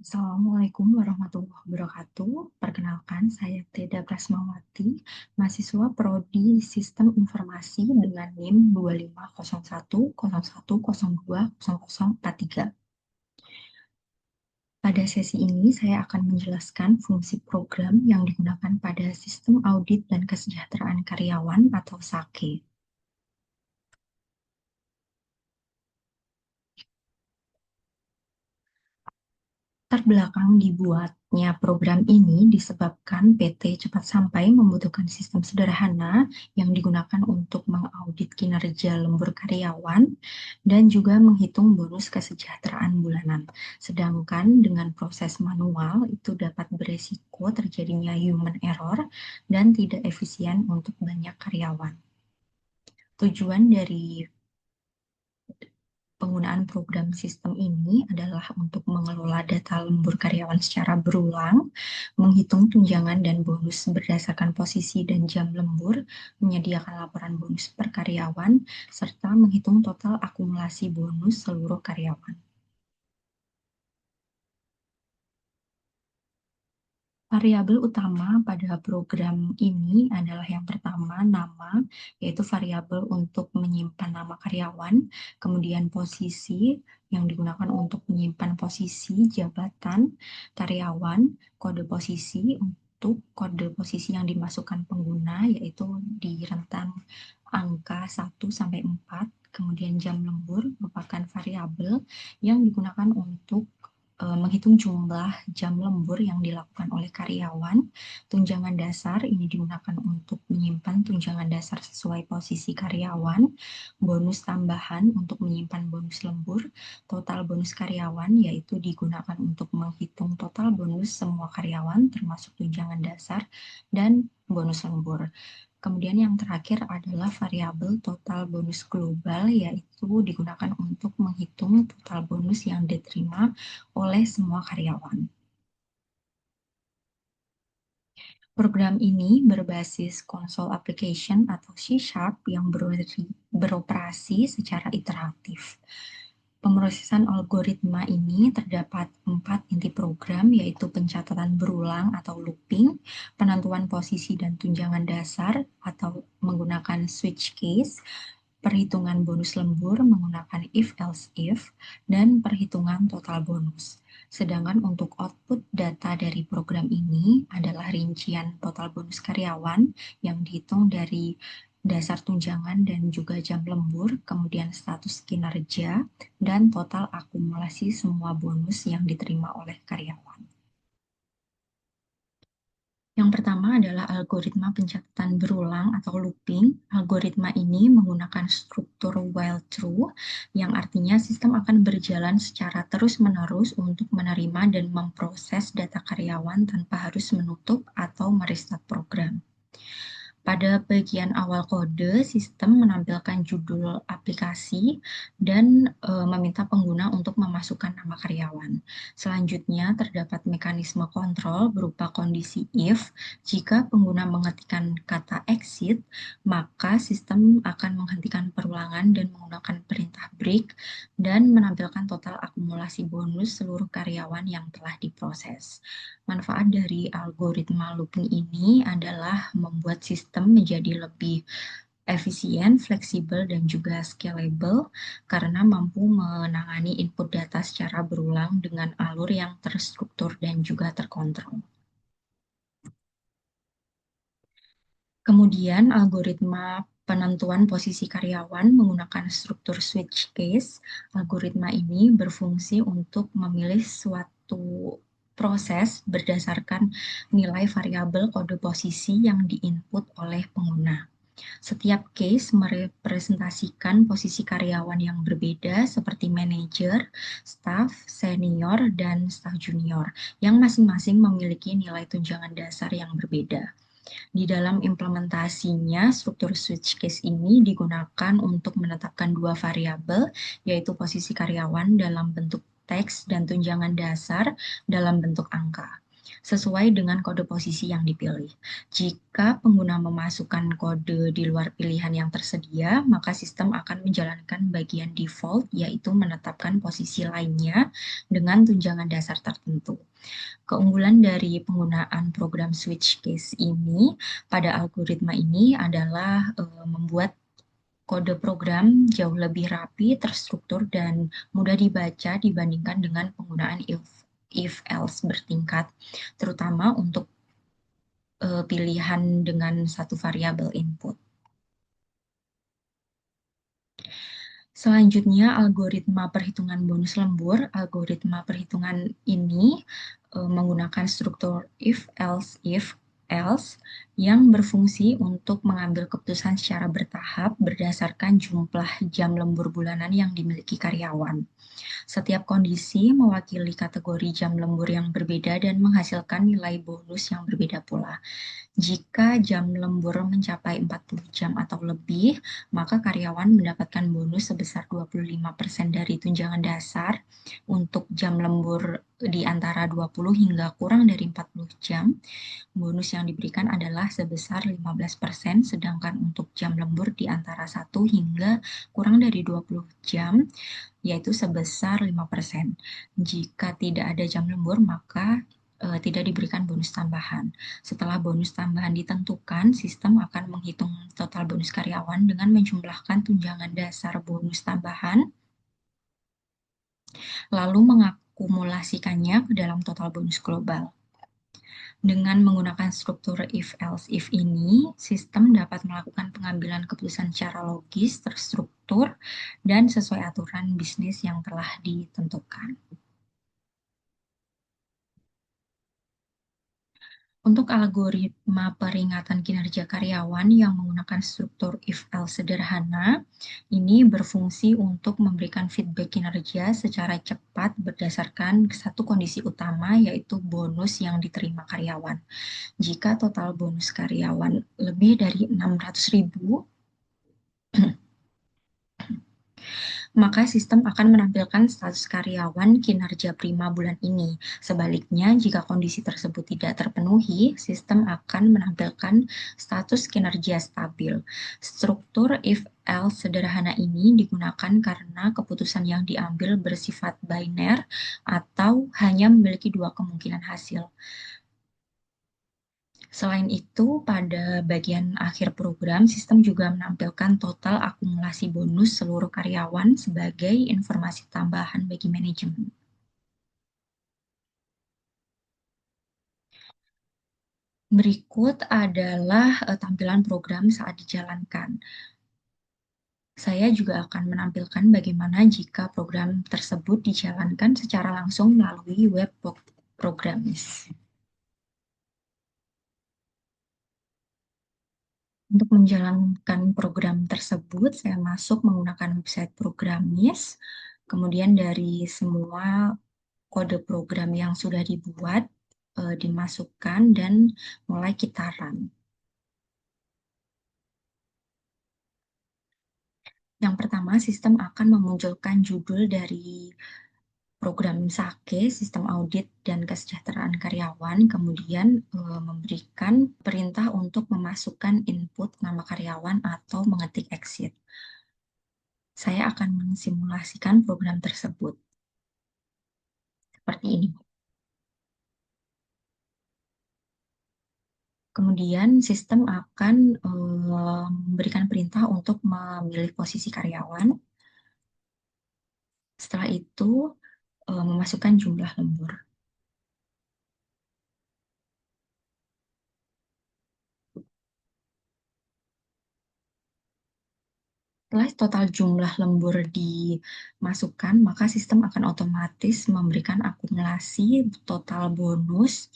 Assalamualaikum warahmatullahi wabarakatuh. Perkenalkan, saya Teda Prasmawati, mahasiswa Prodi Sistem Informasi dengan NIM 250101020043. Pada sesi ini, saya akan menjelaskan fungsi program yang digunakan pada Sistem Audit dan Kesejahteraan Karyawan atau SAKE. Terbelakang dibuatnya program ini disebabkan PT Cepat Sampai membutuhkan sistem sederhana yang digunakan untuk mengaudit kinerja lembur karyawan dan juga menghitung bonus kesejahteraan bulanan. Sedangkan dengan proses manual itu dapat beresiko terjadinya human error dan tidak efisien untuk banyak karyawan. Tujuan dari penggunaan program sistem ini adalah untuk mengelola data lembur karyawan secara berulang, menghitung tunjangan dan bonus berdasarkan posisi dan jam lembur, menyediakan laporan bonus per karyawan, serta menghitung total akumulasi bonus seluruh karyawan. Variabel utama pada program ini adalah yang pertama nama, yaitu variabel untuk menyimpan nama karyawan, kemudian posisi yang digunakan untuk menyimpan posisi jabatan karyawan, kode posisi untuk kode posisi yang dimasukkan pengguna, yaitu di rentan angka 1 sampai 4, kemudian jam lembur merupakan variabel yang digunakan untuk menghitung jumlah jam lembur yang dilakukan oleh karyawan. Tunjangan dasar ini digunakan untuk menyimpan tunjangan dasar sesuai posisi karyawan. Bonus tambahan untuk menyimpan bonus lembur. Total bonus karyawan yaitu digunakan untuk menghitung total bonus semua karyawan termasuk tunjangan dasar dan bonus lembur. Kemudian yang terakhir adalah variabel total bonus global, yaitu digunakan untuk menghitung total bonus yang diterima oleh semua karyawan. Program ini berbasis konsol application atau C# yang beroperasi secara iteratif. Pemrosesan algoritma ini terdapat 4 inti program, yaitu pencatatan berulang atau looping, penentuan posisi dan tunjangan dasar atau menggunakan switch case, perhitungan bonus lembur menggunakan if-else-if, dan perhitungan total bonus. Sedangkan untuk output data dari program ini adalah rincian total bonus karyawan yang dihitung dari dasar tunjangan dan juga jam lembur, kemudian status kinerja, dan total akumulasi semua bonus yang diterima oleh karyawan. Yang pertama adalah algoritma pencatatan berulang atau looping. Algoritma ini menggunakan struktur while true, yang artinya sistem akan berjalan secara terus-menerus untuk menerima dan memproses data karyawan tanpa harus menutup atau merestart program. Pada bagian awal kode, sistem menampilkan judul aplikasi dan meminta pengguna untuk memasukkan nama karyawan. Selanjutnya, terdapat mekanisme kontrol berupa kondisi if. Jika pengguna mengetikkan kata exit, maka sistem akan menghentikan perulangan dan menggunakan perintah break dan menampilkan total akumulasi bonus seluruh karyawan yang telah diproses. Manfaat dari algoritma looping ini adalah membuat sistem menjadi lebih efisien, fleksibel, dan juga scalable karena mampu menangani input data secara berulang dengan alur yang terstruktur dan juga terkontrol. Kemudian algoritma penentuan posisi karyawan menggunakan struktur switch case. Algoritma ini berfungsi untuk memilih suatu proses berdasarkan nilai variabel kode posisi yang diinput oleh pengguna. Setiap case merepresentasikan posisi karyawan yang berbeda seperti manajer, staff, senior, dan staff junior yang masing-masing memiliki nilai tunjangan dasar yang berbeda. Di dalam implementasinya, struktur switch case ini digunakan untuk menetapkan dua variabel, yaitu posisi karyawan dalam bentuk teks dan tunjangan dasar dalam bentuk angka. sesuai dengan kode posisi yang dipilih. Jika pengguna memasukkan kode di luar pilihan yang tersedia, maka sistem akan menjalankan bagian default, yaitu menetapkan posisi lainnya dengan tunjangan dasar tertentu. Keunggulan dari penggunaan program switch case ini pada algoritma ini adalah membuat kode program jauh lebih rapi, terstruktur, dan mudah dibaca dibandingkan dengan penggunaan if-else bertingkat, terutama untuk pilihan dengan satu variabel input. Selanjutnya, algoritma perhitungan bonus lembur. Algoritma perhitungan ini menggunakan struktur if, else, if, else yang berfungsi untuk mengambil keputusan secara bertahap berdasarkan jumlah jam lembur bulanan yang dimiliki karyawan. Setiap kondisi mewakili kategori jam lembur yang berbeda dan menghasilkan nilai bonus yang berbeda pula. Jika jam lembur mencapai 40 jam atau lebih, maka karyawan mendapatkan bonus sebesar 25% dari tunjangan dasar. Untuk jam lembur di antara 20 hingga kurang dari 40 jam, bonus yang diberikan adalah sebesar 15%, sedangkan untuk jam lembur di antara 1 hingga kurang dari 20 jam, yaitu sebesar 5%. Jika tidak ada jam lembur, maka tidak diberikan bonus tambahan. Setelah bonus tambahan ditentukan, sistem akan menghitung total bonus karyawan dengan menjumlahkan tunjangan dasar bonus tambahan, lalu mengakumulasikannya ke dalam total bonus global. Dengan menggunakan struktur if-else-if ini, sistem dapat melakukan pengambilan keputusan secara logis, terstruktur, dan sesuai aturan bisnis yang telah ditentukan. Untuk algoritma peringatan kinerja karyawan yang menggunakan struktur if-else sederhana, ini berfungsi untuk memberikan feedback kinerja secara cepat berdasarkan satu kondisi utama, yaitu bonus yang diterima karyawan. Jika total bonus karyawan lebih dari 600.000, maka sistem akan menampilkan status karyawan kinerja prima bulan ini. Sebaliknya, jika kondisi tersebut tidak terpenuhi, sistem akan menampilkan status kinerja stabil. Struktur if-else sederhana ini digunakan karena keputusan yang diambil bersifat biner atau hanya memiliki dua kemungkinan hasil. Selain itu, pada bagian akhir program, sistem juga menampilkan total akumulasi bonus seluruh karyawan sebagai informasi tambahan bagi manajemen. Berikut adalah tampilan program saat dijalankan. Saya juga akan menampilkan bagaimana jika program tersebut dijalankan secara langsung melalui web Programmis. Untuk menjalankan program tersebut, saya masuk menggunakan website Programmis. Kemudian dari semua kode program yang sudah dibuat, dimasukkan dan mulai kita run. Yang pertama, sistem akan memunculkan judul dari program SAKE, Sistem Audit dan Kesejahteraan Karyawan, kemudian memberikan perintah untuk memasukkan input nama karyawan atau mengetik exit. Saya akan mensimulasikan program tersebut seperti ini. Kemudian sistem akan memberikan perintah untuk memilih posisi karyawan. Setelah itu memasukkan jumlah lembur. Setelah total jumlah lembur dimasukkan, maka sistem akan otomatis memberikan akumulasi total bonus,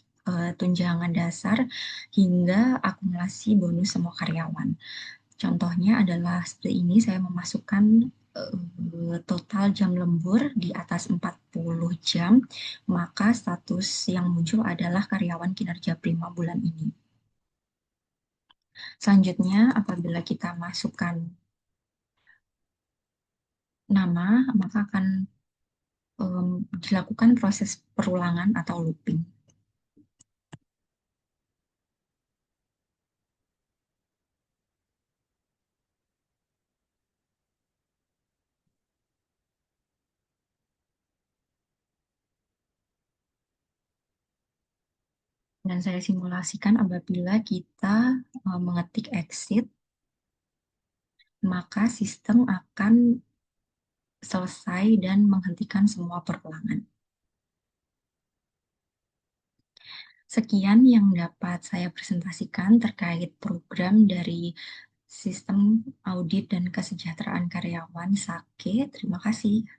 tunjangan dasar, hingga akumulasi bonus semua karyawan. Contohnya adalah seperti ini, saya memasukkan total jam lembur di atas 40 jam, maka status yang muncul adalah karyawan kinerja prima bulan ini. Selanjutnya, apabila kita masukkan nama, maka akan dilakukan proses perulangan atau looping. Dan saya simulasikan apabila kita mengetik exit, maka sistem akan selesai dan menghentikan semua perulangan. Sekian yang dapat saya presentasikan terkait program dari Sistem Audit dan Kesejahteraan Karyawan SAKE. Terima kasih.